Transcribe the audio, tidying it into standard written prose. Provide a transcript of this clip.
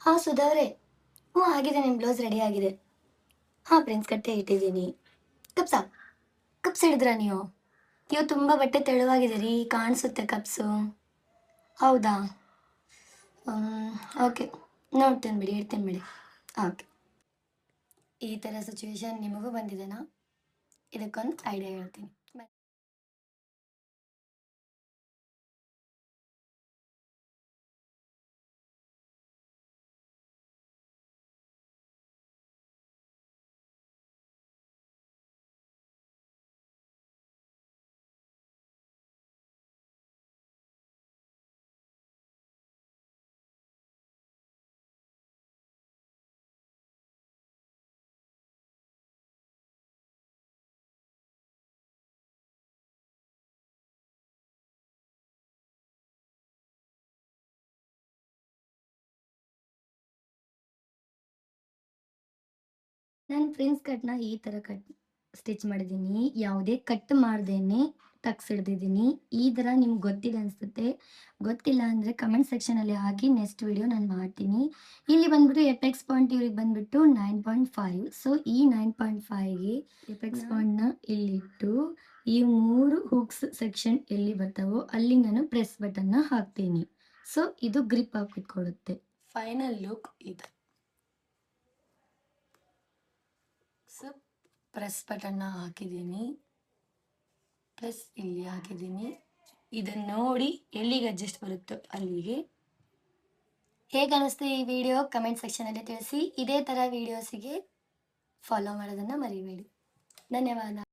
ಹಾಂ ಸುಧಾ ಅವರೇ. ಹ್ಞೂ ಆಗಿದೆ, ನಿಮ್ಮ ಬ್ಲೌಸ್ ರೆಡಿ ಆಗಿದೆ. ಹಾಂ ಪ್ರಿನ್ಸ್ ಕಟ್ಟೇ ಇಟ್ಟಿದ್ದೀನಿ. ಕಪ್ಸಾ ಕಪ್ಸ್ ಹಿಡಿದ್ರಾ ನೀವು? ನೀವು ತುಂಬ ಬಟ್ಟೆ ತೆಳುವಾಗಿದೆ ರೀ, ಕಾಣಿಸುತ್ತೆ ಕಪ್ಸು. ಹೌದಾ? ಓಕೆ, ನೋಡ್ತೀನಿ ಬಿಡಿ, ಇಡ್ತೀನಿ ಬಿಡಿ. ಓಕೆ. ಈ ಥರ ಸಿಚುವೇಶನ್ ನಿಮಗೂ ಬಂದಿದೆನಾ? ಇದಕ್ಕೊಂದು ಐಡಿಯಾ ಹೇಳ್ತೀನಿ. ನಾನು ಪ್ರಿನ್ಸ್ ಕಟ್ನ ಈ ಥರ ಸ್ಟಿಚ್ ಮಾಡಿದ್ದೀನಿ. ಯಾವುದೇ ಕಟ್ ಮಾಡ್ದೇನೆ ತೆಗ್ಸಿಡ್ದಿದ್ದೀನಿ. ಈ ಥರ ನಿಮ್ಗೆ ಗೊತ್ತಿದೆ ಅನಿಸುತ್ತೆ. ಗೊತ್ತಿಲ್ಲ ಅಂದರೆ ಕಮೆಂಟ್ ಸೆಕ್ಷನಲ್ಲಿ ಹಾಕಿ, ನೆಕ್ಸ್ಟ್ ವಿಡಿಯೋ ನಾನು ಮಾಡ್ತೀನಿ. ಇಲ್ಲಿ ಬಂದ್ಬಿಟ್ಟು ಎಪೆಕ್ಸ್ ಪಾಯಿಂಟ್ ಇವ್ರಿಗೆ ಬಂದ್ಬಿಟ್ಟು 9.5. ಸೊ ಈ 9.5ಗೆ ಎಪೆಕ್ಸ್ ಪಾಯಿಂಟ್ನ ಇಲ್ಲಿಟ್ಟು ಈ 3 ಹುಕ್ಸ್ ಸೆಕ್ಷನ್ ಎಲ್ಲಿ ಬರ್ತಾವೋ ಅಲ್ಲಿ ನಾನು ಪ್ರೆಸ್ ಬಟನ್ನ ಹಾಕ್ತೀನಿ. ಸೊ ಇದು ಗ್ರಿಪ್ ಆಗಿ ಕುತ್ಕೊಳ್ಳುತ್ತೆ. ಫೈನಲ್ ಲುಕ್ ಇದು. ಸೊ ಪ್ರೆಸ್ ಬಟನ್ನ ಹಾಕಿದ್ದೀನಿ, ಪ್ಲಸ್ ಇಲ್ಲಿ ಹಾಕಿದ್ದೀನಿ. ಇದನ್ನು ನೋಡಿ ಎಲ್ಲಿಗೆ ಅಡ್ಜಸ್ಟ್ ಬರುತ್ತೋ ಅಲ್ಲಿಗೆ. ಹೇಗೆ ಅನ್ನಿಸ್ತು ಈ ವಿಡಿಯೋ ಕಮೆಂಟ್ ಸೆಕ್ಷನಲ್ಲಿ ತಿಳಿಸಿ. ಇದೇ ಥರ ವೀಡಿಯೋಸಿಗೆ ಫಾಲೋ ಮಾಡೋದನ್ನು ಮರಿಬೇಡಿ. ಧನ್ಯವಾದ.